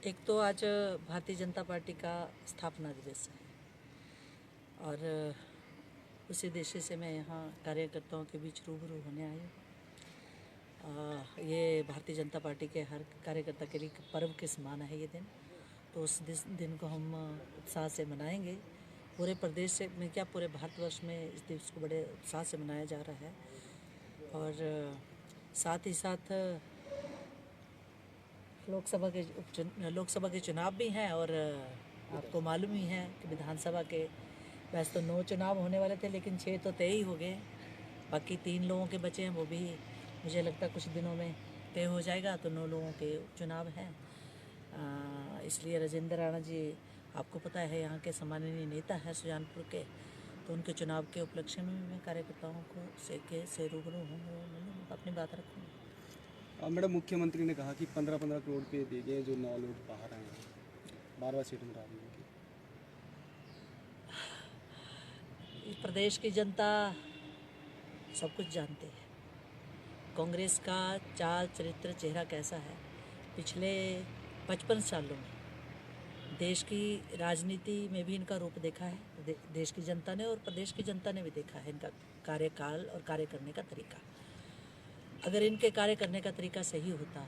एक तो आज भारतीय जनता पार्टी का स्थापना दिवस है और उसी उद्देश्य से मैं यहाँ कार्यकर्ताओं के बीच रूबरू होने आई हूँ। ये भारतीय जनता पार्टी के हर कार्यकर्ता के लिए पर्व के समान है ये दिन। तो उस दिन को हम उत्साह से मनाएंगे। पूरे प्रदेश से में क्या पूरे भारतवर्ष में इस दिवस को बड़े उत्साह से मनाया जा रहा है। और साथ ही साथ लोकसभा के चुनाव भी हैं और आपको मालूम ही है कि विधानसभा के वैसे तो 9 चुनाव होने वाले थे, लेकिन 6 तो तय ही हो गए। बाकी 3 लोगों के बचे हैं, वो भी मुझे लगता है कुछ दिनों में तय हो जाएगा। तो 9 लोगों के चुनाव हैं। इसलिए राजेंद्र राणा जी, आपको पता है, यहाँ के सम्माननीय नेता है सुजानपुर के। तो उनके चुनाव के उपलक्ष्य में मैं कार्यकर्ताओं को से रूबरू हूँ, अपनी बात रखूँगी। मैडम, मुख्यमंत्री ने कहा कि 15-15 करोड़ रुपये दिए गए जो 9 लोग बाहर आए हैं, बार-बार सीट में रही है। प्रदेश की जनता सब कुछ जानती है। कांग्रेस का चाल चरित्र चेहरा कैसा है। पिछले 55 सालों में देश की राजनीति में भी इनका रूप देखा है देश की जनता ने, और प्रदेश की जनता ने भी देखा है इनका कार्यकाल और कार्य करने का तरीका। अगर इनके कार्य करने का तरीका सही होता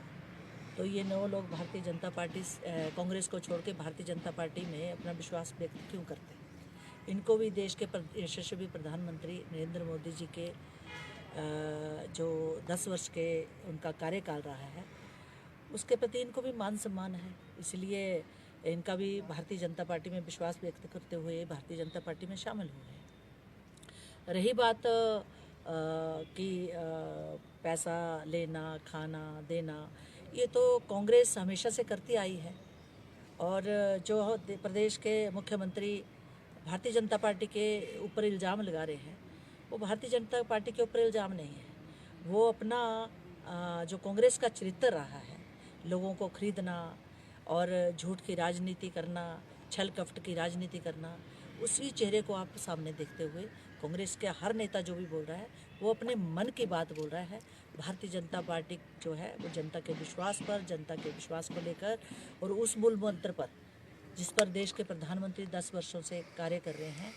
तो ये 9 लोग भारतीय जनता पार्टी कांग्रेस को छोड़ के भारतीय जनता पार्टी में अपना विश्वास व्यक्त क्यों करते। इनको भी देश के यशस्वी प्रधानमंत्री नरेंद्र मोदी जी के जो 10 वर्ष के उनका कार्यकाल रहा है, उसके प्रति इनको भी मान सम्मान है। इसलिए इनका भी भारतीय जनता पार्टी में विश्वास व्यक्त करते हुए भारतीय जनता पार्टी में शामिल हुए हैं। रही बात कि पैसा लेना, खाना देना, ये तो कांग्रेस हमेशा से करती आई है। और जो प्रदेश के मुख्यमंत्री भारतीय जनता पार्टी के ऊपर इल्ज़ाम लगा रहे हैं, वो भारतीय जनता पार्टी के ऊपर इल्ज़ाम नहीं है। वो अपना जो कांग्रेस का चरित्र रहा है, लोगों को खरीदना और झूठ की राजनीति करना, छल कपट की राजनीति करना, उसी चेहरे को आप सामने देखते हुए कांग्रेस के हर नेता जो भी बोल रहा है वो अपने मन की बात बोल रहा है। भारतीय जनता पार्टी जो है वो जनता के विश्वास पर, जनता के विश्वास को लेकर और उस मूल मंत्र पर जिस पर देश के प्रधानमंत्री 10 वर्षों से कार्य कर रहे हैं,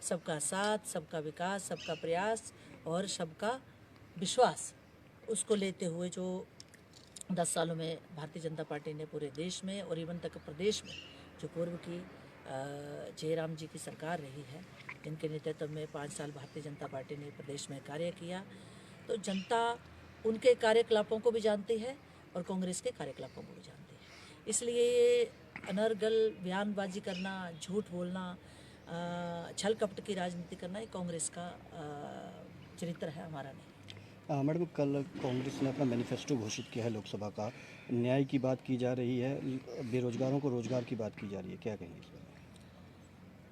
सबका साथ, सबका विकास, सबका प्रयास और सबका विश्वास, उसको लेते हुए जो 10 सालों में भारतीय जनता पार्टी ने पूरे देश में और इवन तक प्रदेश में जो पूर्व की जयराम जी की सरकार रही है, जिनके नेतृत्व में 5 साल भारतीय जनता पार्टी ने प्रदेश में कार्य किया, तो जनता उनके कार्यकलापों को भी जानती है और कांग्रेस के कार्यकलापों को भी जानती है। इसलिए ये अनर्गल बयानबाजी करना, झूठ बोलना, छल कपट की राजनीति करना, ये कांग्रेस का चरित्र है, हमारा नहीं। मैडम, कल कांग्रेस ने अपना मैनिफेस्टो घोषित किया है लोकसभा का। न्याय की बात की जा रही है, बेरोजगारों को रोजगार की बात की जा रही है, क्या कहेंगे इस बारे में?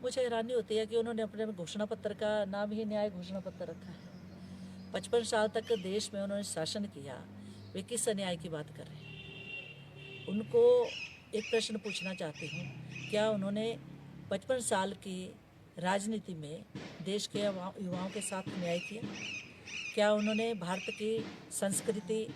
मुझे हैरानी होती है कि उन्होंने अपने घोषणा पत्र का नाम ही न्याय घोषणा पत्र रखा है। 55 साल तक देश में उन्होंने शासन किया, वे किस अन्याय की बात कर रहे हैं। उनको एक प्रश्न पूछना चाहती हूँ, क्या उन्होंने 55 साल की राजनीति में देश के युवाओं के साथ न्याय किया? क्या उन्होंने भारत की संस्कृति,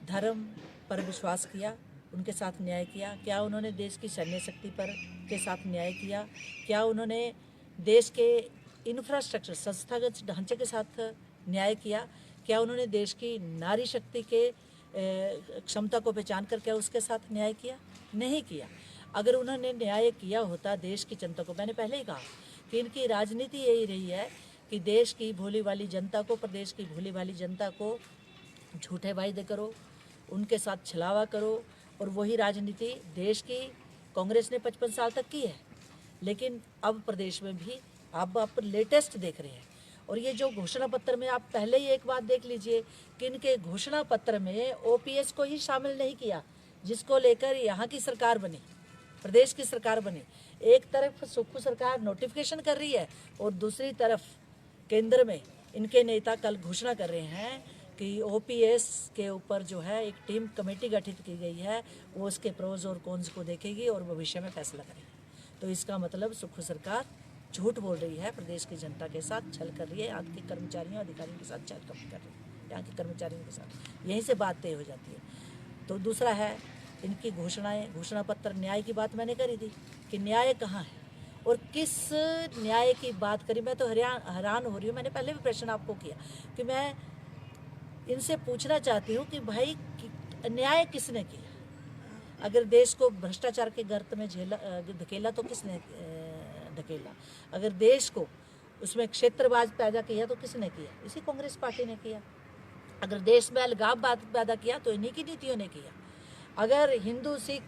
धर्म पर विश्वास किया, उनके साथ न्याय किया? क्या उन्होंने देश की सैन्य शक्ति पर के साथ न्याय किया? क्या उन्होंने देश के इंफ्रास्ट्रक्चर, संस्थागत ढांचे के साथ न्याय किया? क्या उन्होंने देश की नारी शक्ति के क्षमता को पहचान कर क्या उसके साथ न्याय किया? नहीं किया। अगर उन्होंने न्याय किया होता देश की जनता को, मैंने पहले ही कहा कि इनकी राजनीति यही रही है कि देश की भोली भाली जनता को, प्रदेश की भोली भाली जनता को झूठे वायदे करो, उनके साथ छलावा करो, और वही राजनीति देश की कांग्रेस ने 55 साल तक की है। लेकिन अब प्रदेश में भी आप लेटेस्ट देख रहे हैं। और ये जो घोषणा पत्र में, आप पहले ही एक बात देख लीजिए कि इनके घोषणा पत्र में ओपीएस को ही शामिल नहीं किया, जिसको लेकर यहाँ की सरकार बनी, प्रदेश की सरकार बनी। एक तरफ सुक्खू सरकार नोटिफिकेशन कर रही है और दूसरी तरफ केंद्र में इनके नेता कल घोषणा कर रहे हैं कि ओपीएस के ऊपर जो है एक टीम कमेटी गठित की गई है, वो उसके प्रोज और कॉन्स को देखेगी और भविष्य में फैसला करेगी। तो इसका मतलब सुक्खू सरकार झूठ बोल रही है, प्रदेश की जनता के साथ छल कर रही है, यहाँ के कर्मचारियों अधिकारियों के साथ छल कर रही है, यहाँ के कर्मचारियों के साथ। यहीं से बात तय हो जाती है। तो दूसरा है इनकी घोषणा पत्र न्याय की बात मैंने करी थी कि न्याय कहाँ है और किस न्याय की बात करी। मैं तो हैरान हो रही हूँ। मैंने पहले भी प्रश्न आपको किया कि मैं इनसे पूछना चाहती हूँ कि भाई न्याय किसने किया? अगर देश को भ्रष्टाचार के गर्त में धकेला तो किसने धकेला? अगर देश को उसमें क्षेत्रवाद पैदा किया तो किसने किया? इसी कांग्रेस पार्टी ने किया। अगर देश में अलगाववाद पैदा किया तो इन्हीं की नीतियों ने किया। अगर हिंदू सिख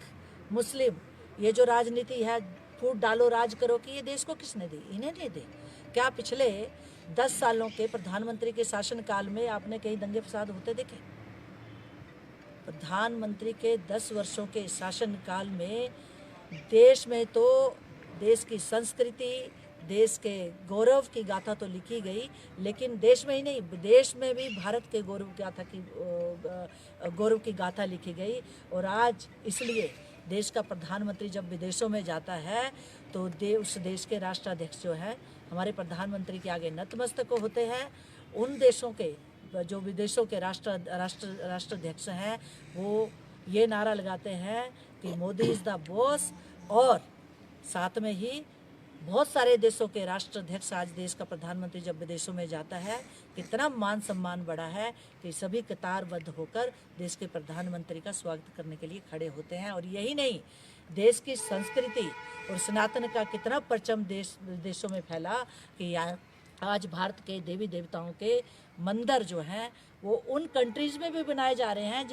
मुस्लिम ये जो राजनीति है फूट डालो राज करो कि ये देश को किसने दी? इन्हें नहीं दी। क्या पिछले 10 सालों के प्रधानमंत्री के शासनकाल में आपने कहीं दंगे फसाद होते देखे? प्रधानमंत्री के 10 वर्षों के शासनकाल में देश में तो देश की संस्कृति देश के गौरव की गाथा तो लिखी गई, लेकिन देश में ही नहीं विदेश में भी भारत के गौरव की गाथा लिखी गई। और आज इसलिए देश का प्रधानमंत्री जब विदेशों में जाता है तो उस देश के राष्ट्राध्यक्ष जो है हमारे प्रधानमंत्री के आगे नतमस्तक होते हैं। उन देशों के जो विदेशों के राष्ट्राध्यक्ष हैं वो ये नारा लगाते हैं कि मोदी इज़ द बॉस, और साथ में ही बहुत सारे देशों के राष्ट्राध्यक्ष आज देश का प्रधानमंत्री जब विदेशों में जाता है कितना मान सम्मान बढ़ा है कि सभी कतारबद्ध होकर देश के प्रधानमंत्री का स्वागत करने के लिए खड़े होते हैं। और यही नहीं, देश की संस्कृति और सनातन का कितना परचम देशों में फैला कि आज भारत के देवी देवताओं के मंदिर जो हैं वो उन कंट्रीज़ में भी बनाए जा रहे हैं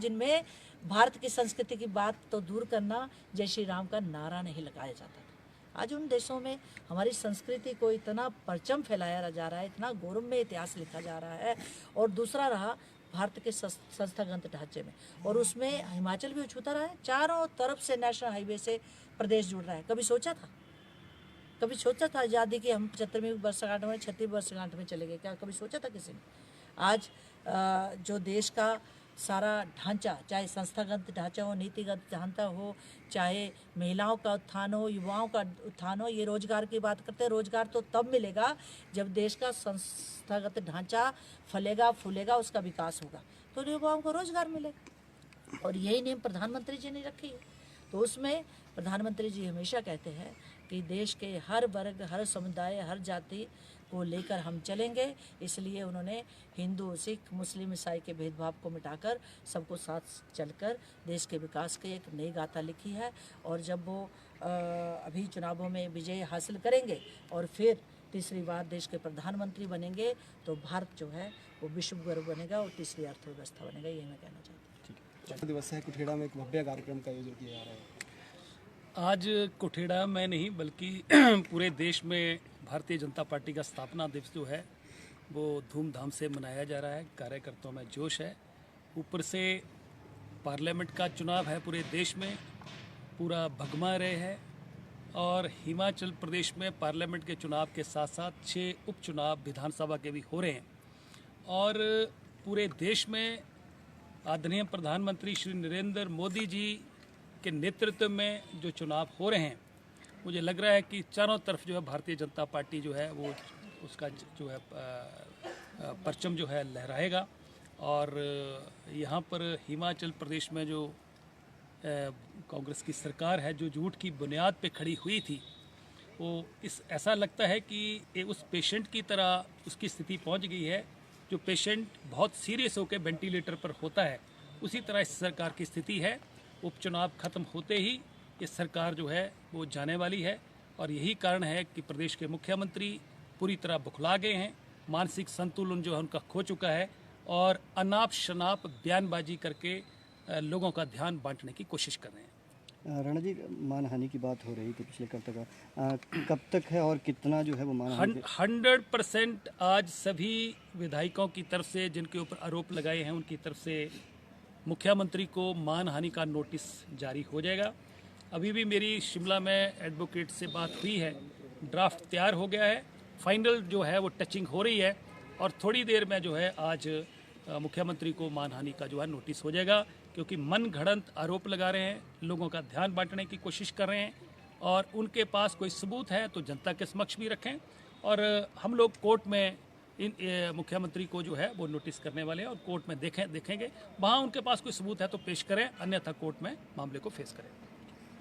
जिनमें भारत की संस्कृति की बात तो दूर करना, जय श्री राम का नारा नहीं लगाया जाता था। आज उन देशों में हमारी संस्कृति को इतना परचम फैलाया जा रहा है, इतना गौरव में इतिहास लिखा जा रहा है। और दूसरा रहा भारत के संस्थागत ढांचे में, और उसमें हिमाचल भी छूता रहा है। चारों तरफ से नेशनल हाईवे से प्रदेश जुड़ रहा है। कभी सोचा था आज़ादी की हम 75वीं वर्षगांठ में 36वीं वर्षगांठ में चले गए? क्या कभी सोचा था किसी ने? आज जो देश का सारा ढांचा, चाहे संस्थागत ढांचा हो, नीतिगत ढांचा हो, चाहे महिलाओं का उत्थान हो, युवाओं का उत्थान हो, ये रोजगार की बात करते हैं। रोजगार तो तब मिलेगा जब देश का संस्थागत ढांचा फलेगा फूलेगा, उसका विकास होगा तो युवाओं को रोजगार मिलेगा। और यही नियम प्रधानमंत्री जी ने रखी है। तो उसमें प्रधानमंत्री जी हमेशा कहते हैं कि देश के हर वर्ग, हर समुदाय, हर जाति को लेकर हम चलेंगे। इसलिए उन्होंने हिंदू सिख मुस्लिम ईसाई के भेदभाव को मिटाकर सबको साथ चलकर देश के विकास की एक नई गाथा लिखी है। और जब वो अभी चुनावों में विजय हासिल करेंगे और फिर तीसरी बार देश के प्रधानमंत्री बनेंगे तो भारत जो है वो विश्व गुरु बनेगा और तीसरी अर्थव्यवस्था बनेगा। ये मैं कहना चाहती हूँ। दिवस है कुठेड़ा में एक भव्य कार्यक्रम का आयोजन किया जा रहा है। आज कुठेड़ा में नहीं बल्कि पूरे देश में भारतीय जनता पार्टी का स्थापना दिवस जो है वो धूमधाम से मनाया जा रहा है। कार्यकर्ताओं में जोश है। ऊपर से पार्लियामेंट का चुनाव है, पूरे देश में पूरा भगमा रहे है। और हिमाचल प्रदेश में पार्लियामेंट के चुनाव के साथ साथ 6 उपचुनाव विधानसभा के भी हो रहे हैं। और पूरे देश में आदरणीय प्रधानमंत्री श्री नरेंद्र मोदी जी के नेतृत्व में जो चुनाव हो रहे हैं, मुझे लग रहा है कि चारों तरफ जो है भारतीय जनता पार्टी जो है वो उसका जो है परचम जो है लहराएगा। और यहाँ पर हिमाचल प्रदेश में जो कांग्रेस की सरकार है जो झूठ की बुनियाद पे खड़ी हुई थी, वो ऐसा लगता है कि ये उस पेशेंट की तरह उसकी स्थिति पहुँच गई है जो पेशेंट बहुत सीरियस होकर वेंटिलेटर पर होता है। उसी तरह इस सरकार की स्थिति है। उपचुनाव खत्म होते ही ये सरकार जो है वो जाने वाली है। और यही कारण है कि प्रदेश के मुख्यमंत्री पूरी तरह बुखला गए हैं। मानसिक संतुलन जो है उनका खो चुका है और अनाप शनाप बयानबाजी करके लोगों का ध्यान बांटने की कोशिश कर रहे हैं। राणा जी, मानहानि की बात हो रही थी पिछले कब तक है और कितना जो है वो मानहानि? 100% आज सभी विधायकों की तरफ से जिनके ऊपर आरोप लगाए हैं उनकी तरफ से मुख्यमंत्री को मानहानि का नोटिस जारी हो जाएगा। अभी भी मेरी शिमला में एडवोकेट से बात हुई है, ड्राफ्ट तैयार हो गया है, फाइनल जो है वो टचिंग हो रही है और थोड़ी देर में जो है आज मुख्यमंत्री को मानहानि का जो है नोटिस हो जाएगा। क्योंकि मन घड़ंत आरोप लगा रहे हैं, लोगों का ध्यान बांटने की कोशिश कर रहे हैं और उनके पास कोई सबूत है तो जनता के समक्ष भी रखें। और हम लोग कोर्ट में मुख्यमंत्री को जो है वो नोटिस करने वाले हैं और कोर्ट में देखेंगे। वहाँ उनके पास कोई सबूत है तो पेश करें, अन्यथा कोर्ट में मामले को फेस करें।